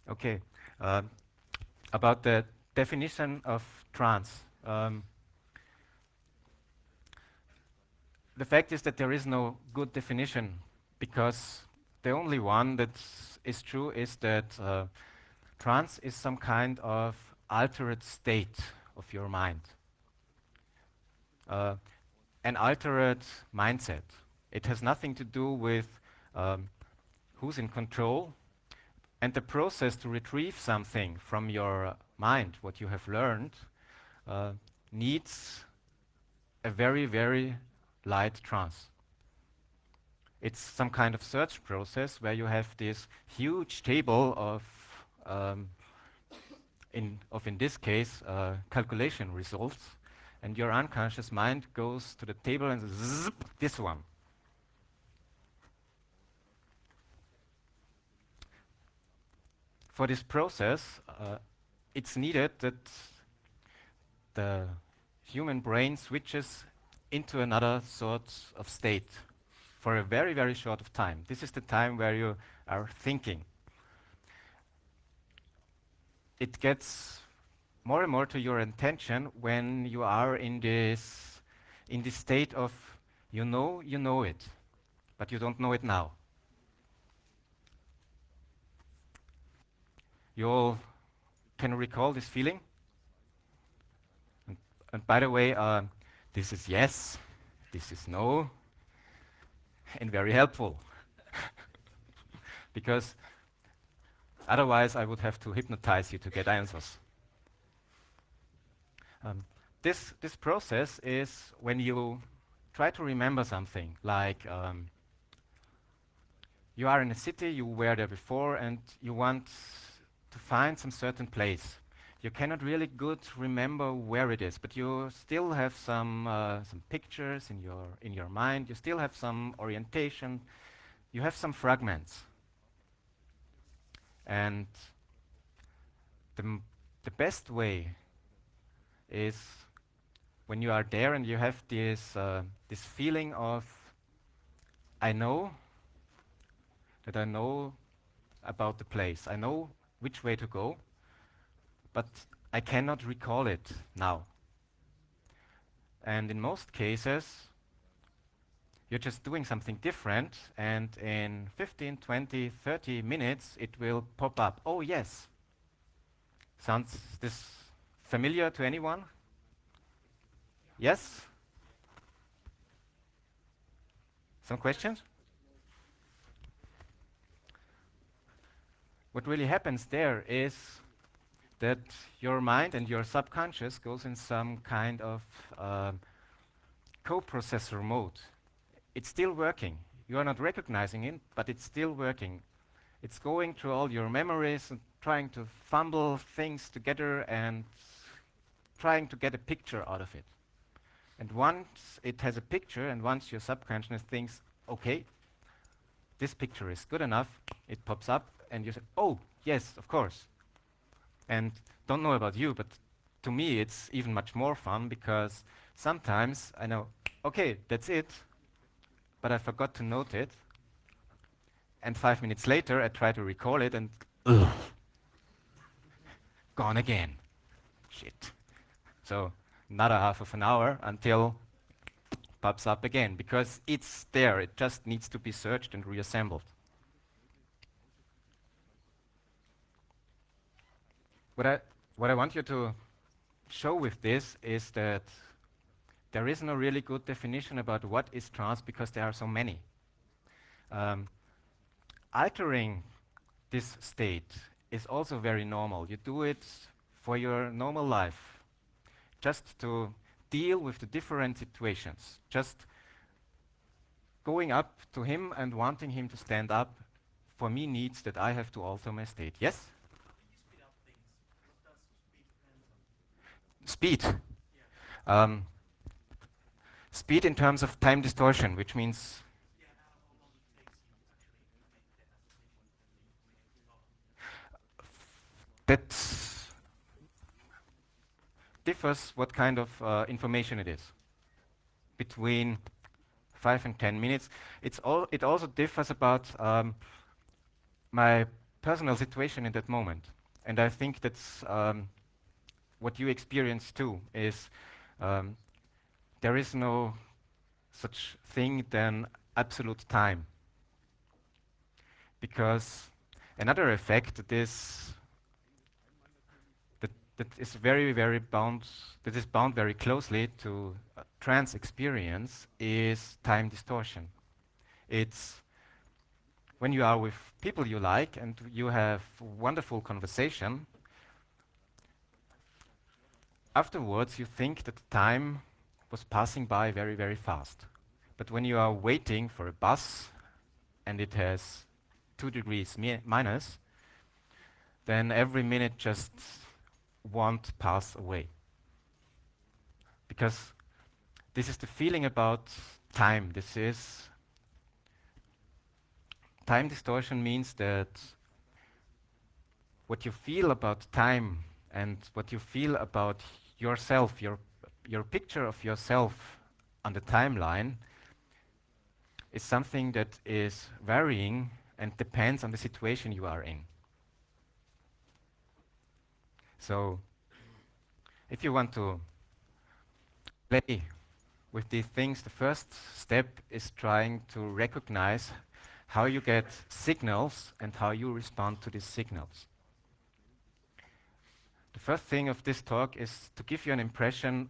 Okay. Uh, about the definition of trance. The fact is that there is no good definition because the only one that is true is that trance is some kind of altered state of your mind, uh, an altered mindset. It has nothing to do with um, who's in control, and the process to retrieve something from your mind, what you have learned, uh, needs a very, very light trance. It's some kind of search process where you have this huge table of, um, in this case, calculation results, and your unconscious mind goes to the table and zip, this one. For this process, it's needed that the human brain switches into another sort of state for a very, very short of time. This is the time where you are thinking. It gets more and more to your attention when you are in this state of you know it, but you don't know it now. You all can recall this feeling? And by the way, this is yes, this is no, and very helpful. Because otherwise I would have to hypnotize you to get answers. This process is when you try to remember something, like you are in a city, you were there before, and you want to find some certain place. You cannot really good remember where it is, but you still have some pictures in your mind. You still have some orientation. You have some fragments, and the best way is when you are there and you have this feeling of I know that I know about the place. I know which way to go, but I cannot recall it now. And in most cases, you're just doing something different, and in 15, 20, 30 minutes, it will pop up. Oh, yes. Sounds this familiar to anyone? Yes? Some questions? What really happens there is that your mind and your subconscious goes in some kind of co-processor mode. It's still working. You are not recognizing it, but it's still working. It's going through all your memories and trying to fumble things together and trying to get a picture out of it. And once it has a picture, and once your subconscious thinks, okay, this picture is good enough, it pops up, and you say, oh, yes, of course. And don't know about you, but to me it's even much more fun because sometimes I know, okay, that's it, but I forgot to note it. And 5 minutes later, I try to recall it and ugh, gone again. Shit. So another half of an hour until pops up again because it's there. It just needs to be searched and reassembled. What I want you to show with this is that there is no really good definition about what is trance because there are so many. Altering this state is also very normal. You do it for your normal life, just to deal with the different situations. Just going up to him and wanting him to stand up, for me, needs that I have to alter my state. Yes? Speed. Um, speed in terms of time distortion, which means that differs what kind of information it is. Between 5 and 10 minutes. It also differs about my personal situation in that moment. And I think that's what you experience too, is um, there is no such thing than absolute time. Because another effect that is very bound, that is bound very closely to trance experience is time distortion. It's when you are with people you like and you have wonderful conversation, afterwards you think that time was passing by very fast. But when you are waiting for a bus and it has 2 degrees minus, then every minute just won't pass away. Because this is the feeling about time. This is time distortion means that what you feel about time and what you feel about yourself, your picture of yourself on the timeline is something that is varying and depends on the situation you are in. So, if you want to play with these things, the first step is trying to recognize how you get signals and how you respond to these signals. The first thing of this talk is to give you an impression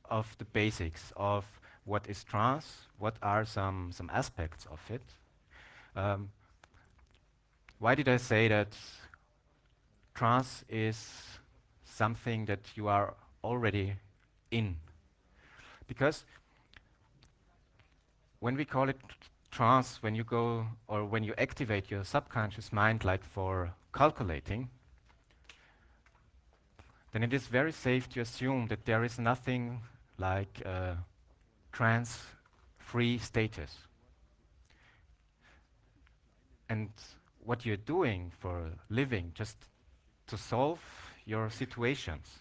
of the basics of what is trance, what are some aspects of it. Why did I say that trance is something that you are already in? Because when we call it trance, when you go or when you activate your subconscious mind like for calculating, then it is very safe to assume that there is nothing like trance-free status. And what you're doing for a living, just to solve your situations,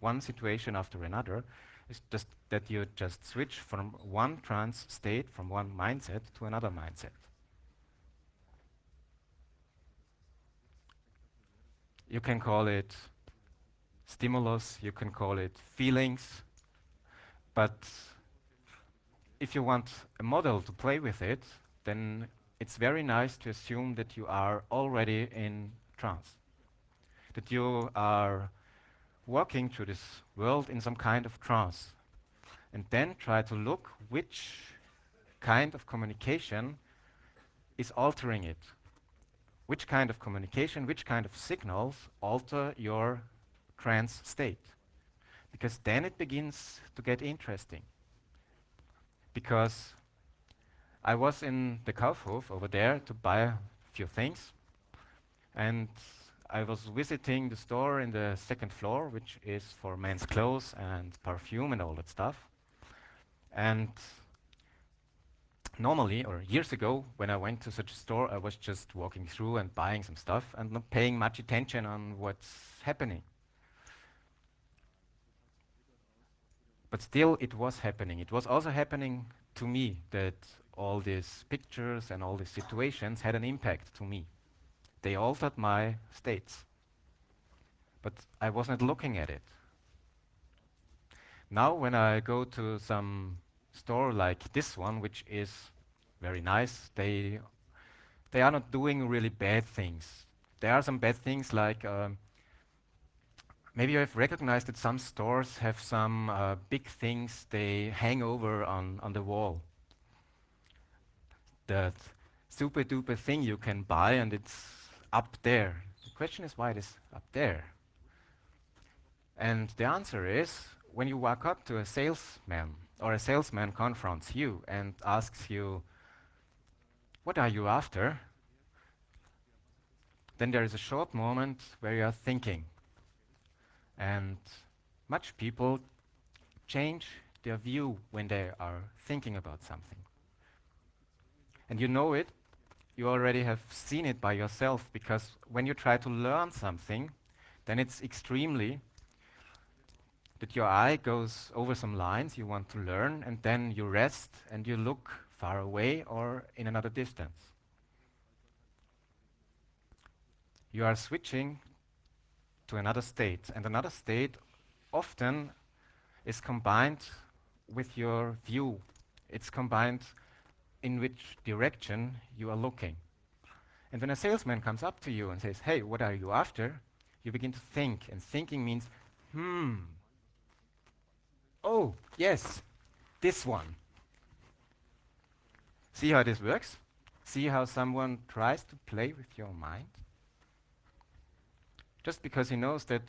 one situation after another, is just that you just switch from one trance state, from one mindset to another mindset. You can call it stimulus, you can call it feelings, but if you want a model to play with it, then it's very nice to assume that you are already in trance, that you are walking through this world in some kind of trance, and then try to look which kind of communication is altering it. Which kind of communication, which kind of signals alter your trance state. Because then it begins to get interesting. Because I was in the Kaufhof over there to buy a few things, and I was visiting the store in the second floor, which is for men's clothes and perfume and all that stuff. And normally, or years ago, when I went to such a store, I was just walking through and buying some stuff and not paying much attention on what's happening. But still, it was happening. It was also happening to me that all these pictures and all these situations had an impact to me. They altered my states. But I wasn't looking at it. Now, when I go to some store like this one, which is very nice, they are not doing really bad things. There are some bad things like maybe you have recognized that some stores have some big things they hang over on the wall. That super duper thing you can buy and it's up there. The question is why it is up there. And the answer is when you walk up to a salesman or a salesman confronts you and asks you, what are you after? Then there is a short moment where you are thinking. And much people change their view when they are thinking about something. And you know it, you already have seen it by yourself, because when you try to learn something, then it's extremely that your eye goes over some lines you want to learn, and then you rest and you look far away or in another distance. You are switching to another state, and another state often is combined with your view. It's combined in which direction you are looking. And when a salesman comes up to you and says, hey, what are you after? You begin to think, and thinking means, oh, yes, this one. See how this works? See how someone tries to play with your mind? Just because he knows that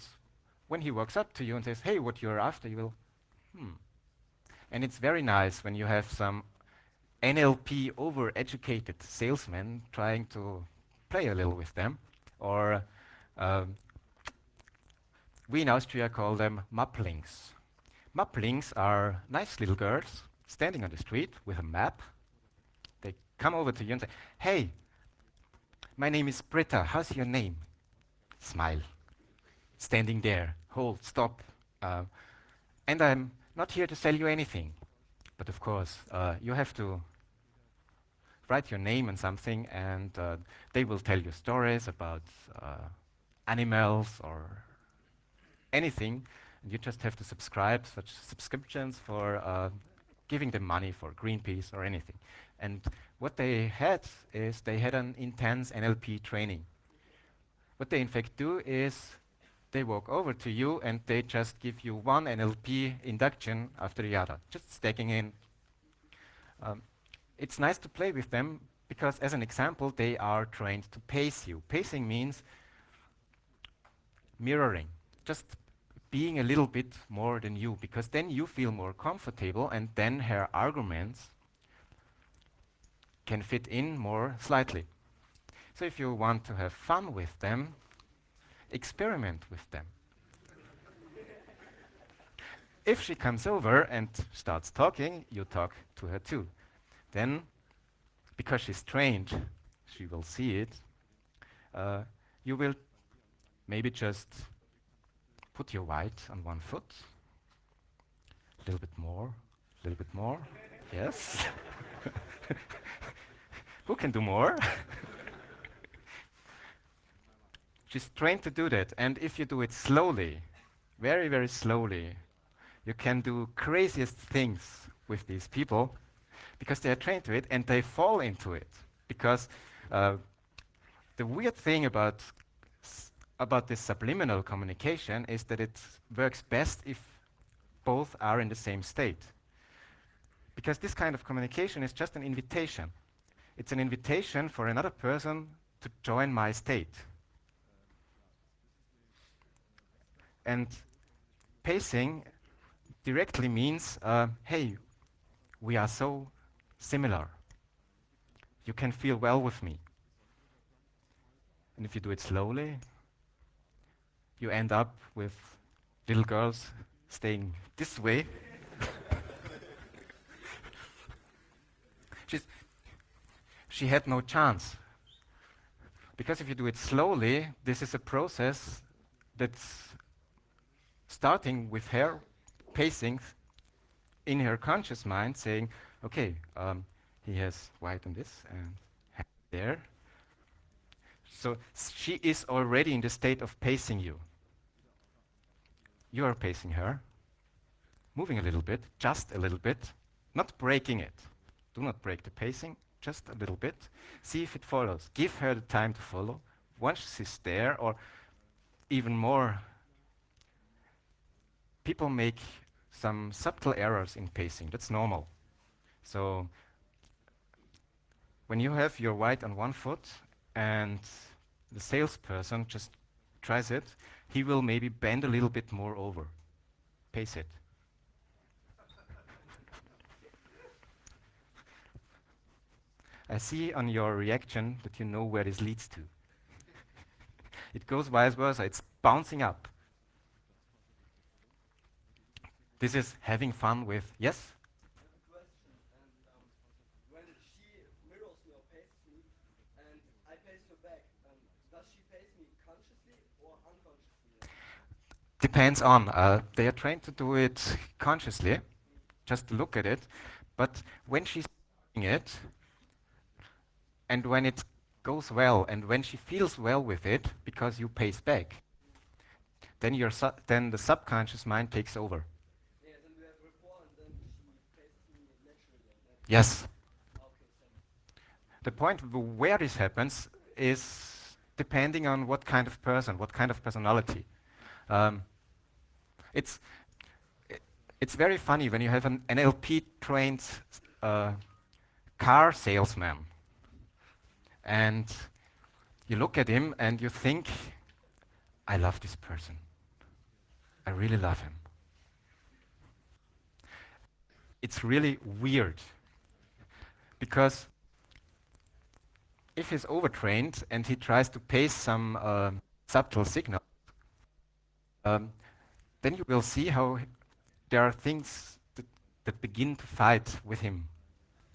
when he walks up to you and says, hey, what you're after, you will, And it's very nice when you have some NLP over-educated salesmen trying to play a little with them. Or we in Austria call them Mapplings. Mapplings are nice little girls standing on the street with a map. They come over to you and say, hey, my name is Britta, how's your name? Smile. Standing there, hold, stop. And I'm not here to sell you anything. But of course, you have to write your name and something, and they will tell you stories about animals or anything. And you just have to subscribe such subscriptions for giving them money for Greenpeace or anything. And what they had is they had an intense NLP training. What they in fact do is they walk over to you and they just give you one NLP induction after the other, just stacking in. It's nice to play with them because, as an example, they are trained to pace you. Pacing means mirroring, just being a little bit more than you, because then you feel more comfortable and then her arguments can fit in more slightly. So if you want to have fun with them, experiment with them. If she comes over and starts talking, you talk to her too. Then, because she's trained, she will see it. You will maybe just put your white on one foot. A little bit more, a little bit more. Yes. Who can do more? She's trained to do that. And if you do it slowly, very, very slowly, you can do craziest things with these people because they are trained to it and they fall into it. Because the weird thing about this subliminal communication is that it works best if both are in the same state. Because this kind of communication is just an invitation. It's an invitation for another person to join my state. And pacing directly means, hey, we are so similar. You can feel well with me. And if you do it slowly, you end up with little girls staying this way. She had no chance. Because if you do it slowly, this is a process that's starting with her pacing in her conscious mind, saying, okay, he has white on this and there. So she is already in the state of pacing you. You are pacing her, moving a little bit, just a little bit, not breaking it. Do not break the pacing, just a little bit. See if it follows. Give her the time to follow. Once she's there, or even more, people make some subtle errors in pacing. That's normal. So when you have your white on one foot and the salesperson just tries it, he will maybe bend a little bit more over. Pace it. I see on your reaction that you know where this leads to. It goes vice versa. It's bouncing up. This is having fun with, yes? I have a question. And when she mirrors me or paces me, and I pace her back, does she pace me consciously or unconsciously? Depends on. They are trained to do it consciously, just to look at it. But when she's doing it, and when it goes well, and when she feels well with it, because you pace back, then the subconscious mind takes over. Yeah, then we have rapport and then she pays me naturally and that. Yes. Okay, thanks. The point where this happens is depending on what kind of person, what kind of personality. Um, it's i- it's very funny when you have an NLP trained uh, car salesman, and you look at him and you think, I love this person. I really love him. It's really weird because if he's overtrained and he tries to paste some subtle signal, um, then you will see how there are things that begin to fight with him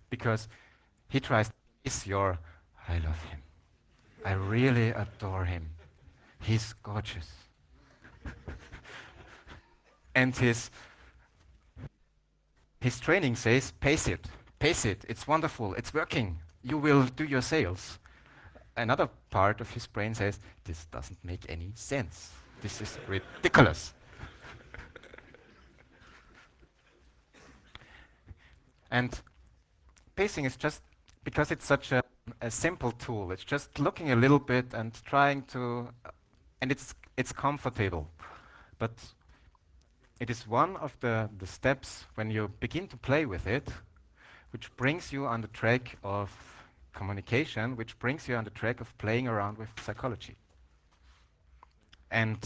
because he tries to paste your, I love him. I really adore him. He's gorgeous. And his training says, pace it, it's wonderful, it's working, you will do your sales. Another part of his brain says, this doesn't make any sense. This is ridiculous. And pacing is just because it's such a simple tool. It's just looking a little bit and trying to, and it's comfortable. But it is one of the steps when you begin to play with it, which brings you on the track of communication, which brings you on the track of playing around with psychology. And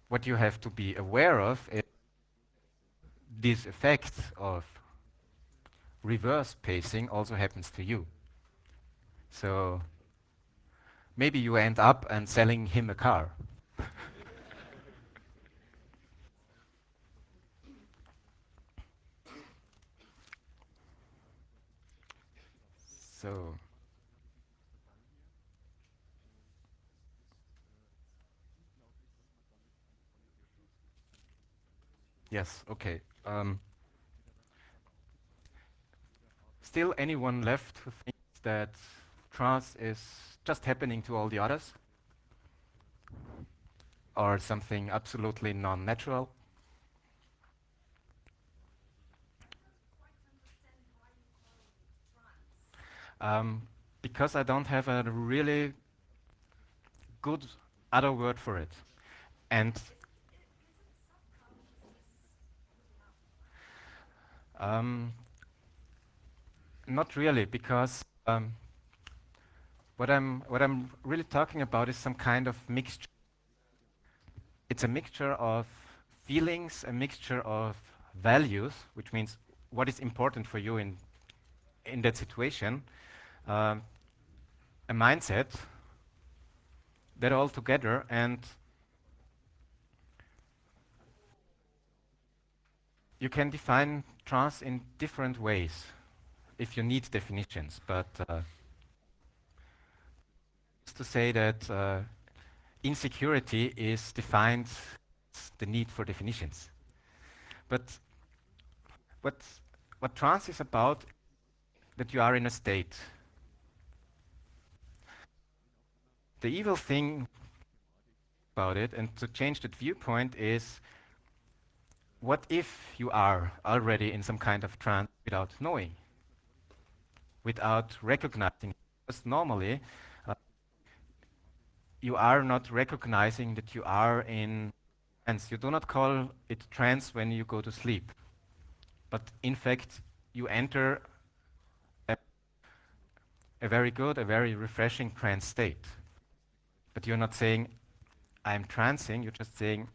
what you have to be aware of is this effect of reverse pacing also happens to you. So maybe you end up and selling him a car. So yes, okay. Still anyone left who thinks that trance is just happening to all the others? Or something absolutely non-natural? Um, because I don't have a really good other word for it. And um, not really, because what I'm really talking about is some kind of mixture. It's a mixture of feelings, a mixture of values, which means what is important for you in that situation, um, a mindset, that all together, and you can define trance in different ways if you need definitions. But just to say that insecurity is defined as the need for definitions. But what what trance is about, that you are in a state. The evil thing about it, and to change that viewpoint, is what if you are already in some kind of trance without knowing, without recognizing it? Because normally you are not recognizing that you are in trance. You do not call it trance when you go to sleep, but in fact, you enter a, a very good, a very refreshing trance state. But you're not saying, I'm trancing, you're just saying,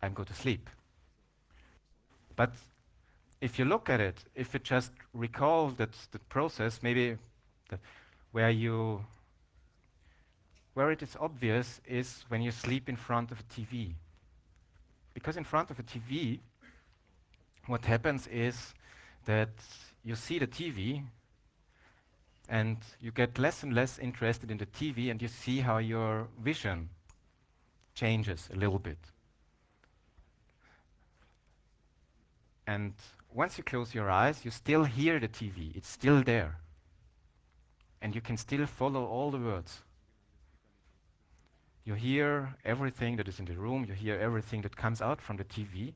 I'm going to sleep. But if you look at it, if you just recall that the process, maybe the, where you where it is obvious is when you sleep in front of a TV. Because in front of a TV, what happens is that you see the TV and you get less and less interested in the TV, and you see how your vision changes a little bit. And once you close your eyes, you still hear the TV. It's still there. and you can still follow all the words. You hear everything that is in the room, you hear everything that comes out from the TV,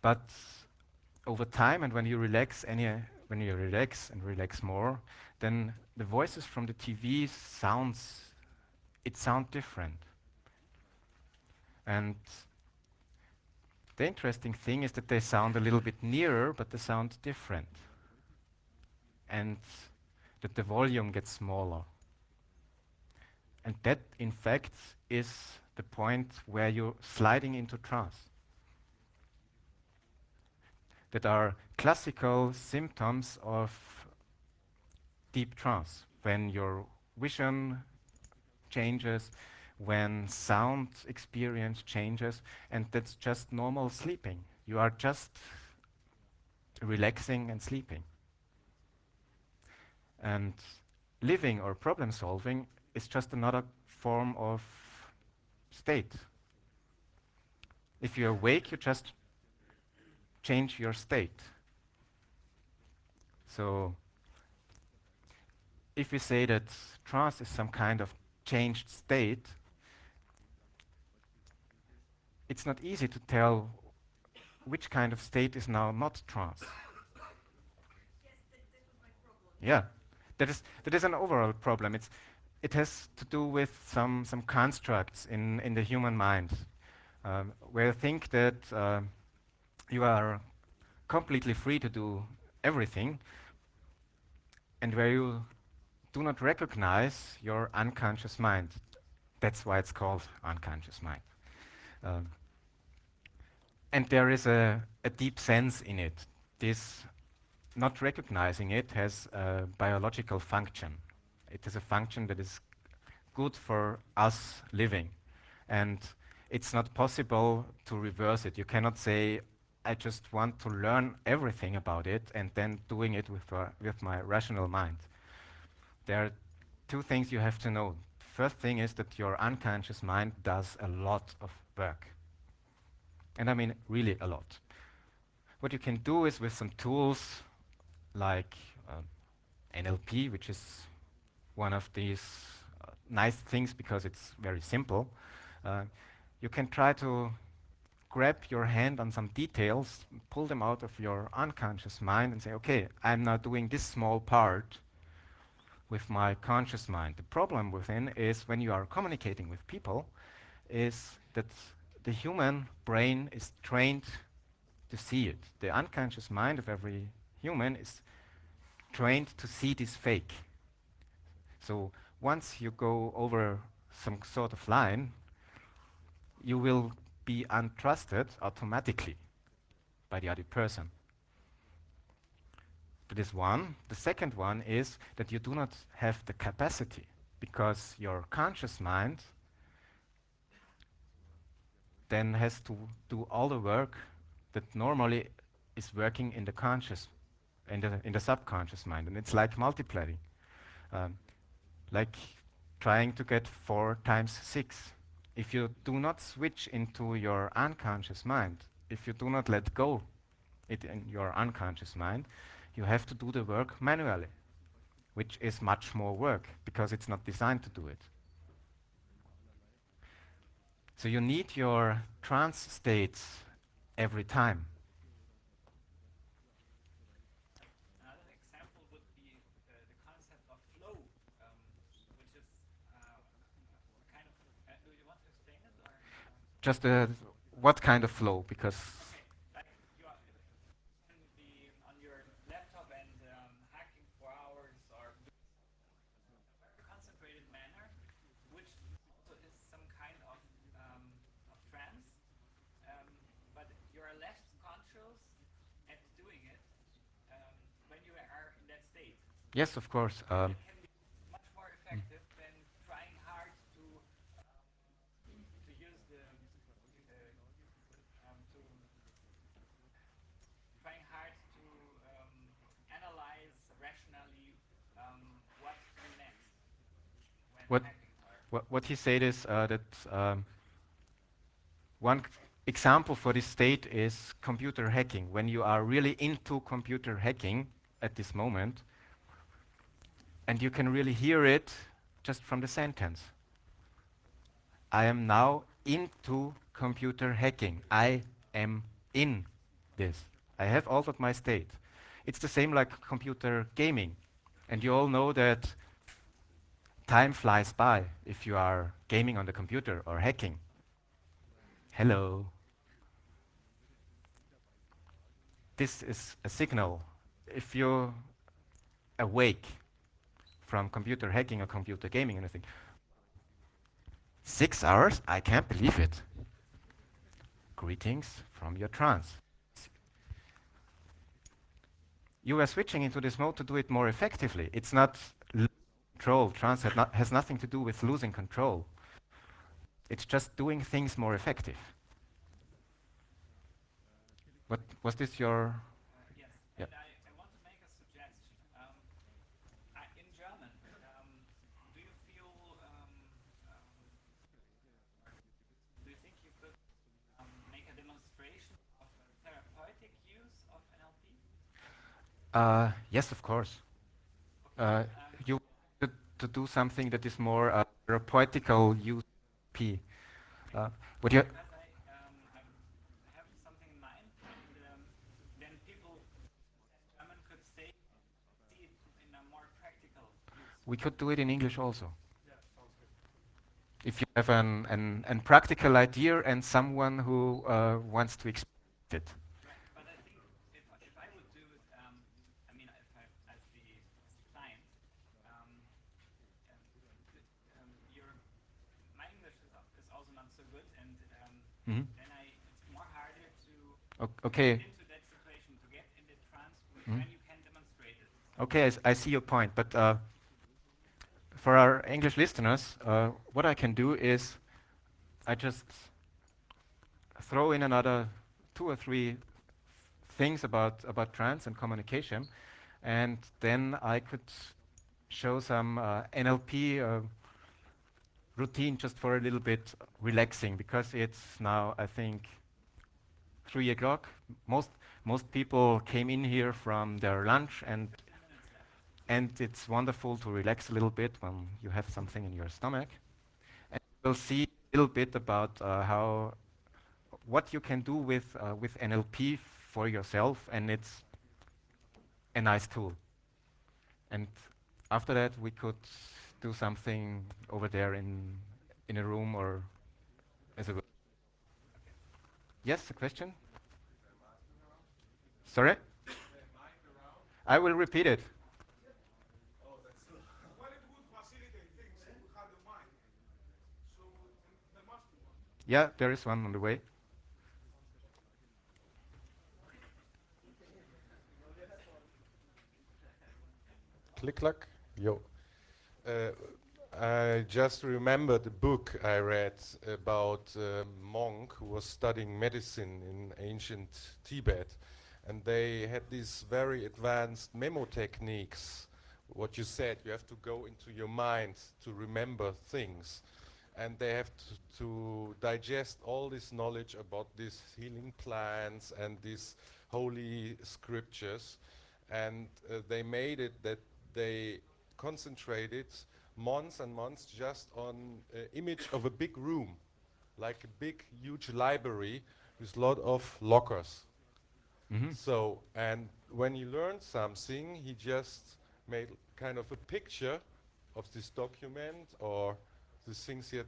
but over time and when you relax and relax more, then the voices from the TV sound different. And the interesting thing is that they sound a little bit nearer, but they sound different. And that the volume gets smaller. And that, in fact, is the point where you're sliding into trance. That are classical symptoms of deep trance, when your vision changes, when sound experience changes, and that's just normal sleeping. You are just relaxing and sleeping. And living or problem solving is just another form of state. If you're awake, you just change your state. So if we say that trance is some kind of changed state, it's not easy to tell which kind of state is now not trance. Yes, that was my problem. Yeah, that is an overall problem. It has to do with some constructs in the human mind, where you think that you are completely free to do everything, and where you do not recognize your unconscious mind. That's why it's called unconscious mind. And there is a deep sense in it. This not recognizing it has a biological function. It is a function that is good for us living. And it's not possible to reverse it. You cannot say, I just want to learn everything about it and then doing it with my rational mind. There are two things you have to know. First thing is that your unconscious mind does a lot of work. And I mean really a lot. What you can do is with some tools like NLP, which is one of these nice things because it's very simple, you can try to grab your hand on some details, pull them out of your unconscious mind and say, okay, I'm now doing this small part with my conscious mind. The problem within is when you are communicating with people is that the human brain is trained to see it. The unconscious mind of every human is trained to see this fake. So once you go over some sort of line, you will be untrusted automatically by the other person. That is one. The second one is that you do not have the capacity because your conscious mind then has to do all the work that normally is working in the conscious, in the subconscious mind, and it's like multiplying, like trying to get 4 times 6. If you do not switch into your unconscious mind, if you do not let go it in your unconscious mind, you have to do the work manually, which is much more work because it's not designed to do it. So you need your trance states every time. Another example would be the concept of flow, which is kind of. Do you want to explain it, or? Just what kind of flow? Because Like you can be on your laptop and hacking for hours, or doing in a very concentrated manner, which also is some kind of trance, but you are less conscious at doing it when you are in that state. yes, of course. It can be much more effective than trying hard to use the to trying hard to analyze rationally what to do next when What- hacking. What he said is that one example for this state is computer hacking. When you are really into computer hacking at this moment, And you can really hear it just from the sentence. I am now into computer hacking. I am in this. I have altered my state. It's the same like computer gaming. And you all know that time flies by if you are gaming on the computer or hacking. Hello. This is a signal. If you're awake from computer hacking or computer gaming, and I think, 6 hours? I can't believe it. Greetings from your trance. You are switching into this mode to do it more effectively. It's not control. Trance has nothing to do with losing control. It's just doing things more effective. What was this your? Yes. Yeah. And I want to make a suggestion. In German, do you feel, do you think you could make a demonstration of a therapeutic use of NLP? Yes, of course. Okay. You to do something that is more therapeutical use P. Would you? Because I have something in mind, and then people in German could see it in a more practical use. We could do it in English also. If you have an practical idea and someone who wants to experience it. Right. But I think if I would do it, I mean, if I, as the client, your my English is also not so good, and Mhm. then it's more harder to Okay. get into that situation, to get in the trance Mhm. when you can demonstrate it. Okay, I see your point, but for our English listeners, what I can do is I just throw in another 2 or 3 things about trance and communication, and then I could show some NLP routine just for a little bit relaxing, because it's now, I think, 3 o'clock. Most people came in here from their lunch, and it's wonderful to relax a little bit when you have something in your stomach. And we'll see a little bit about what you can do with NLP for yourself, and it's a nice tool. And after that, we could do something over there in a room or as a. Yes, a question? Sorry? I will repeat it. Well, it would facilitate things. It would have the mind. So there must be one. Yeah, there is one on the way. Click clack. Yo. Uh, I just remembered the book I read about a monk who was studying medicine in ancient Tibet, and they had these very advanced memo techniques. What you said, you have to go into your mind to remember things, and they have to digest all this knowledge about these healing plants and these holy scriptures, and they made it that they concentrated months and months just on image of a big room, like a big, huge library with a lot of lockers. Mhm. So, and when he learned something, he just made kind of a picture of this document or the things he had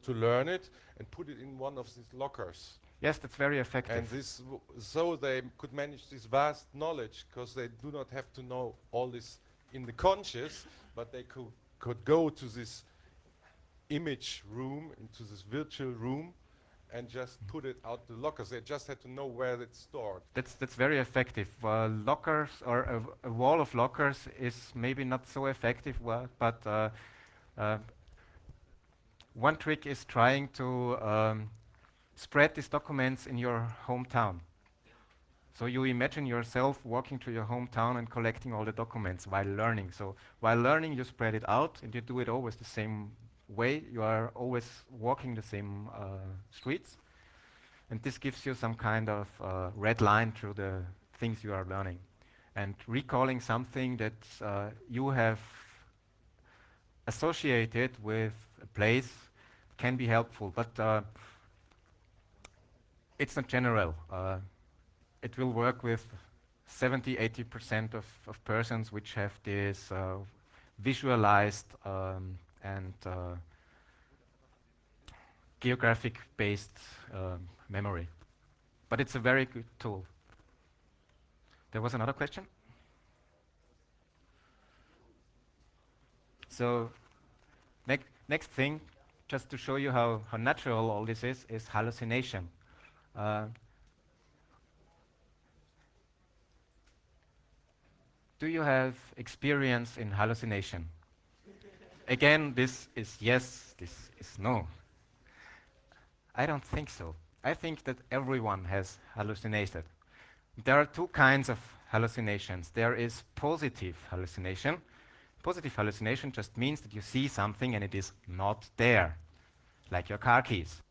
to learn it, and put it in one of these lockers. Yes, that's very effective. And this, so they could manage this vast knowledge, because they do not have to know all this in the conscious, but they could go to this image room, into this virtual room, and just put it out the lockers. They just had to know where it's stored. That's very effective. Lockers or a wall of lockers is maybe not so effective, but one trick is trying to spread these documents in your hometown. So you imagine yourself walking to your hometown and collecting all the documents while learning. So while learning, you spread it out, and you do it always the same way. You are always walking the same streets, and this gives you some kind of red line through the things you are learning. And recalling something that you have associate it with a place can be helpful, but it's not general. It will work with 70–80% of persons which have this visualized and geographic-based memory. But it's a very good tool. There was another question? So next thing, just to show you how natural all this is hallucination. Do you have experience in hallucination? Again, this is yes, this is no. I don't think so. I think that everyone has hallucinated. There are two kinds of hallucinations. There is positive hallucination. Positive hallucination just means that you see something and it is not there, like your car keys.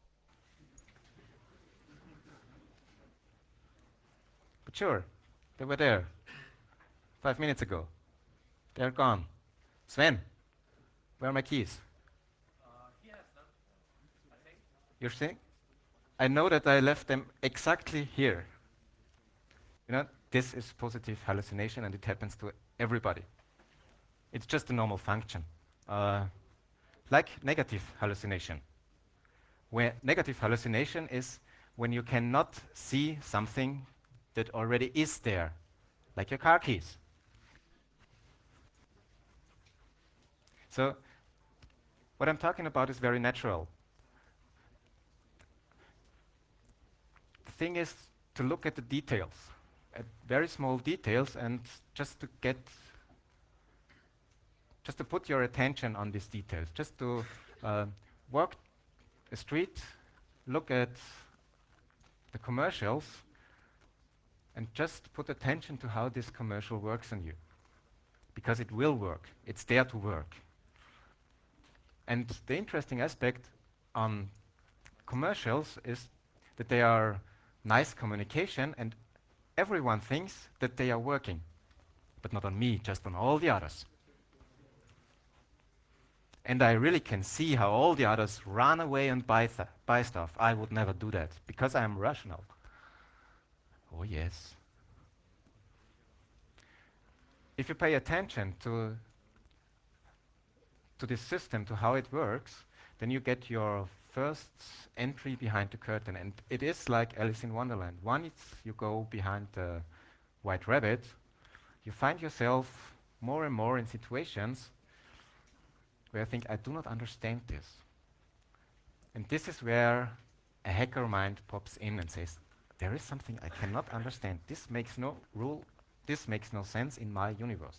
But sure, they were there 5 minutes ago. They're gone. Sven, where are my keys? He has them, I think. You're saying? I know that I left them exactly here. You know, this is positive hallucination and it happens to everybody. It's just a normal function. Like negative hallucination. Where negative hallucination is when you cannot see something that already is there, like your car keys. So what I'm talking about is very natural. The thing is to look at the details, at very small details, and just to put your attention on these details, just to walk a street, look at the commercials, and just put attention to how this commercial works on you. Because it will work. It's there to work. And the interesting aspect on commercials is that they are nice communication and everyone thinks that they are working. But not on me, just on all the others. And I really can see how all the others run away and buy stuff. I would never do that because I am rational. Oh yes. If you pay attention to this system, to how it works, then you get your first entry behind the curtain. And it is like Alice in Wonderland. Once you go behind the white rabbit, you find yourself more and more in situations where I think, I do not understand this. And this is where a hacker mind pops in and says, there is something I cannot understand. This makes no sense in my universe.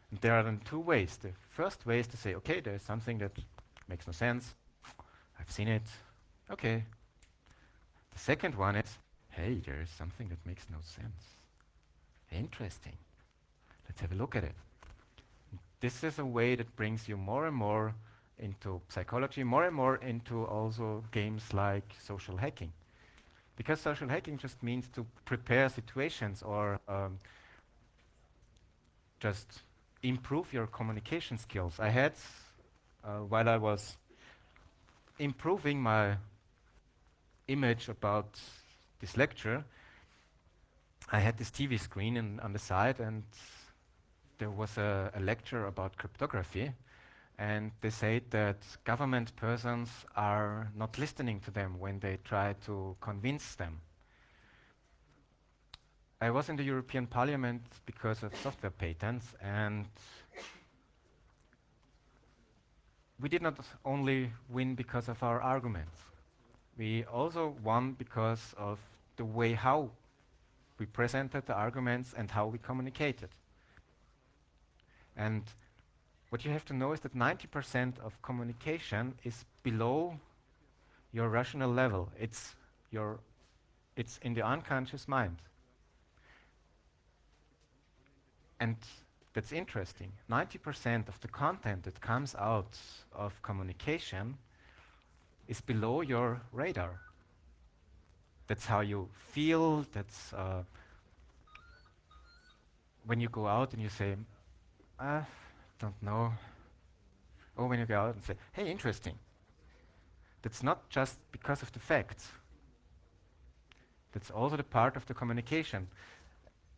And there are then two ways. The first way is to say, okay, there is something that makes no sense. I've seen it. Okay. The second one is, hey, there is something that makes no sense. Interesting. Let's have a look at it. This is a way that brings you more and more into psychology, more and more into also games like social hacking. Because social hacking just means to prepare situations or just improve your communication skills. I had, while I was improving my image about this lecture, I had this TV screen on the side and there was a lecture about cryptography, and they said that government persons are not listening to them when they try to convince them. I was in the European Parliament because of software patents, and we did not only win because of our arguments. We also won because of the way how we presented the arguments and how we communicated. And what you have to know is that 90% of communication is below your rational level. It's in the unconscious mind. And that's interesting. 90% of the content that comes out of communication is below your radar. That's how you feel. That's when you go out and you say, don't know. Oh, when you go out and say, hey, interesting. That's not just because of the facts. That's also the part of the communication.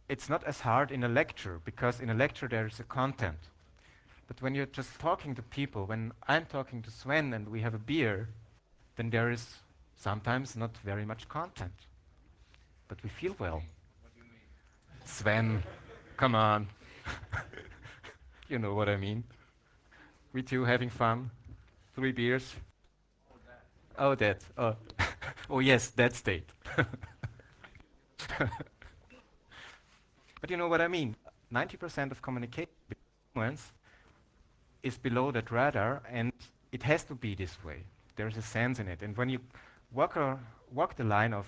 It's not as hard in a lecture, because in a lecture there is a content. But when you're just talking to people, when I'm talking to Sven and we have a beer, then there is sometimes not very much content. But we feel well. Sven, come on. You know what I mean. We two having fun. 3 beers. Oh, that. Oh, oh yes, that state. But you know what I mean. 90% of communication between humans is below that radar, and it has to be this way. There's a sense in it. And when you walk the line of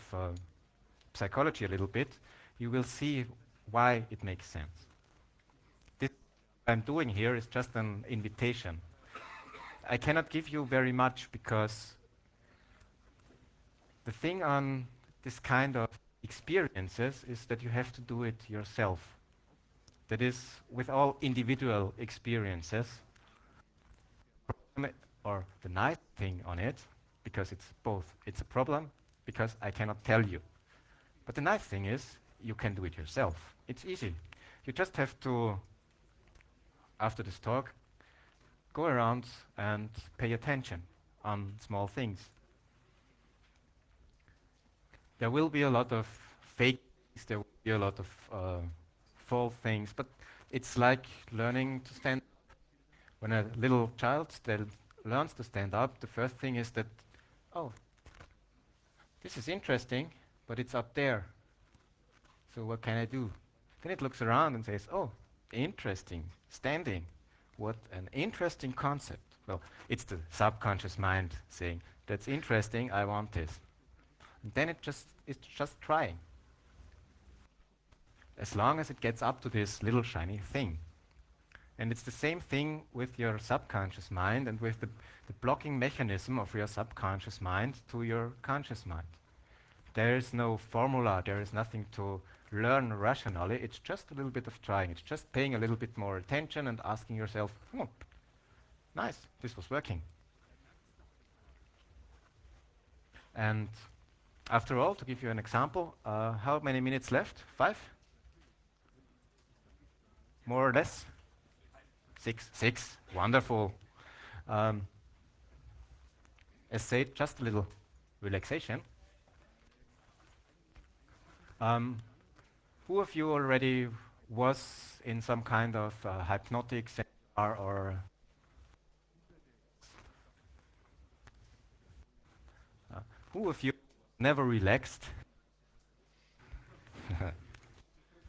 psychology a little bit, you will see why it makes sense. This I'm doing here is just an invitation. I cannot give you very much, because the thing on this kind of experiences is that you have to do it yourself. That is, with all individual experiences, or the nice thing on it, because it's both. It's a problem because I cannot tell you. But the nice thing is you can do it yourself. It's easy. You just have to, after this talk, go around and pay attention on small things. There will be a lot of fake things, there will be a lot of false things, but it's like learning to stand. When a little child learns to stand up, the first thing is that, oh, this is interesting, but it's up there. So what can I do? Then it looks around and says, oh, interesting, standing. What an interesting concept. Well, it's the subconscious mind saying, that's interesting, I want this. And then it's just trying. As long as it gets up to this little shiny thing. And it's the same thing with your subconscious mind and with the blocking mechanism of your subconscious mind to your conscious mind. There is no formula, there is nothing to learn rationally, it's just a little bit of trying. It's just paying a little bit more attention and asking yourself, oh, nice, this was working. And after all, to give you an example, how many minutes left? 5? More or less? 6. Wonderful. As said, just a little relaxation. Who of you already was in some kind of hypnotic seminar or who of you never relaxed?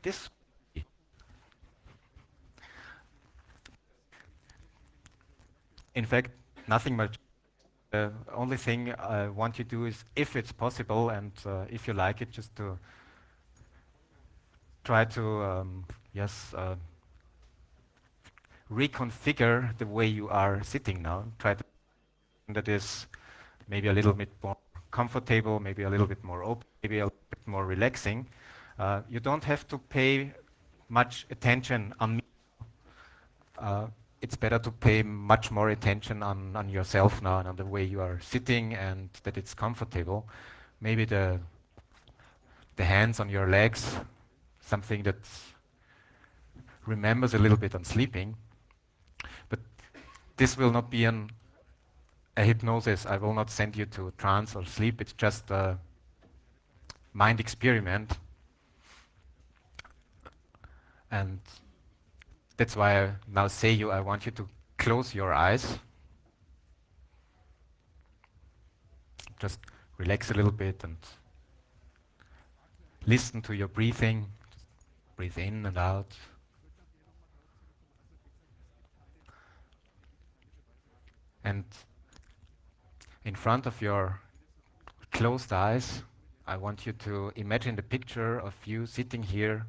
This in fact, nothing much. The only thing I want you to do is, if it's possible and if you like it, just to try to, reconfigure the way you are sitting now. Try to that is maybe a little bit more comfortable, maybe a little bit more open, maybe a little bit more relaxing. You don't have to pay much attention on me. It's better to pay much more attention on yourself now and on the way you are sitting and that it's comfortable. Maybe the hands on your legs, something that remembers a little bit on sleeping. But this will not be a hypnosis. I will not send you to trance or sleep. It's just a mind experiment. And that's why I now say I want you to close your eyes. Just relax a little bit and listen to your breathing. Just breathe in and out. And in front of your closed eyes, I want you to imagine the picture of you sitting here,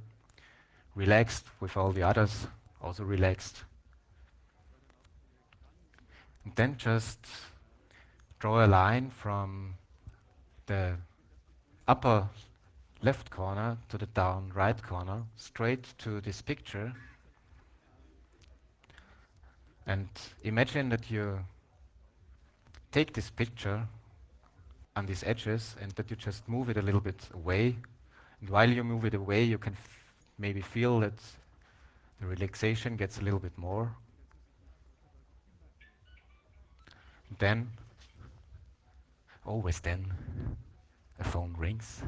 relaxed with all the others, also relaxed. And then just draw a line from the upper left corner to the down right corner, straight to this picture. And imagine that you take this picture on these edges and that you just move it a little bit away. And while you move it away, you can maybe feel that the relaxation gets a little bit more. Then, always then, a phone rings.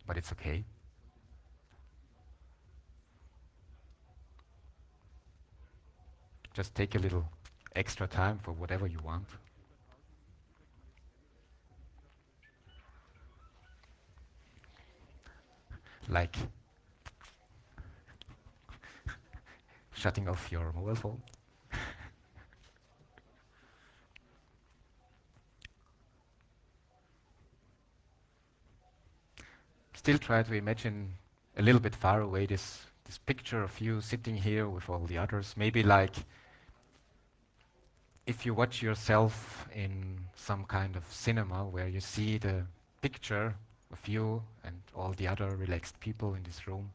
But it's okay. Just take a little extra time for whatever you want. Like shutting off your mobile phone. Still try to imagine a little bit far away this picture of you sitting here with all the others. Maybe like if you watch yourself in some kind of cinema where you see the picture of you and all the other relaxed people in this room,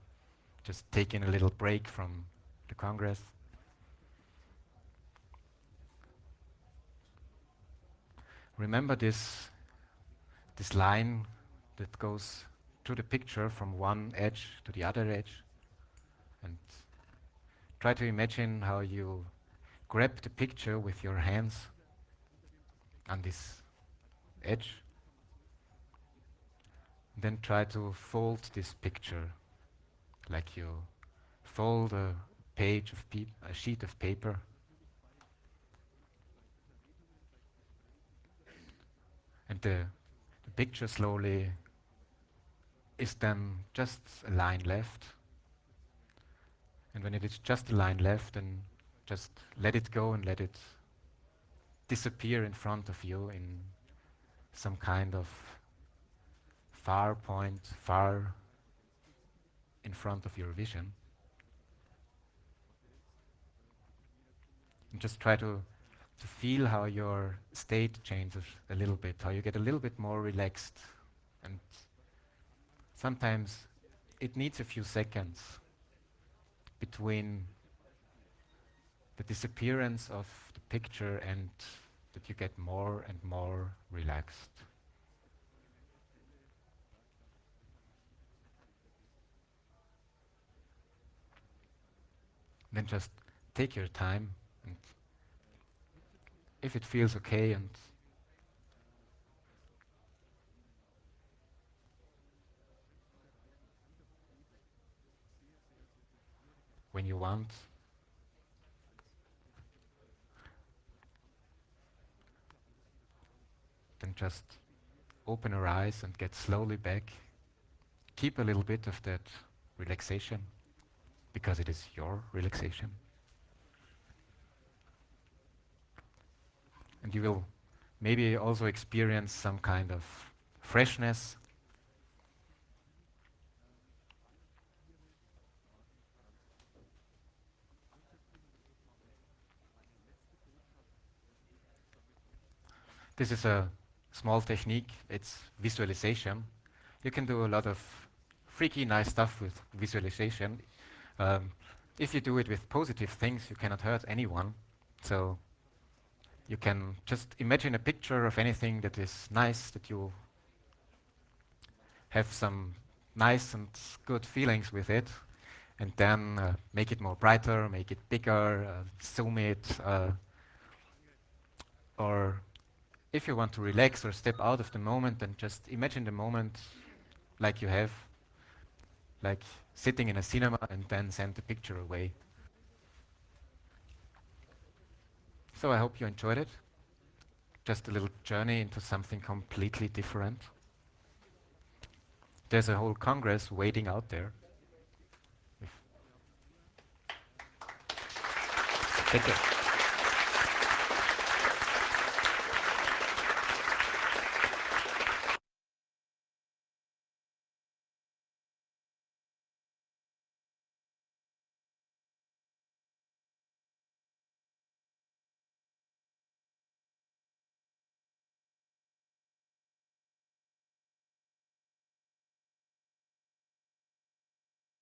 just taking a little break from the Congress. Remember this line that goes through the picture from one edge to the other edge, and try to imagine how you grab the picture with your hands on this edge. Then try to fold this picture like you fold a sheet of paper. And the picture slowly is then just a line left. And when it is just a line left, then just let it go and let it disappear in front of you in some kind of far point, far in front of your vision. And just try to feel how your state changes a little bit, how you get a little bit more relaxed. And sometimes it needs a few seconds between the disappearance of the picture and that you get more and more relaxed. Then just take your time, and if it feels okay, and when you want, then just open your eyes and get slowly back. Keep a little bit of that relaxation, because it is your relaxation. And you will maybe also experience some kind of freshness. This is a small technique. It's visualization. You can do a lot of freaky nice stuff with visualization. If you do it with positive things, you cannot hurt anyone. So you can just imagine a picture of anything that is nice, that you have some nice and good feelings with it, and then make it more brighter, make it bigger, zoom it, or if you want to relax or step out of the moment, then just imagine the moment like you have, like sitting in a cinema, and then send the picture away. So I hope you enjoyed it. Just a little journey into something completely different. There's a whole Congress waiting out there. Thank you.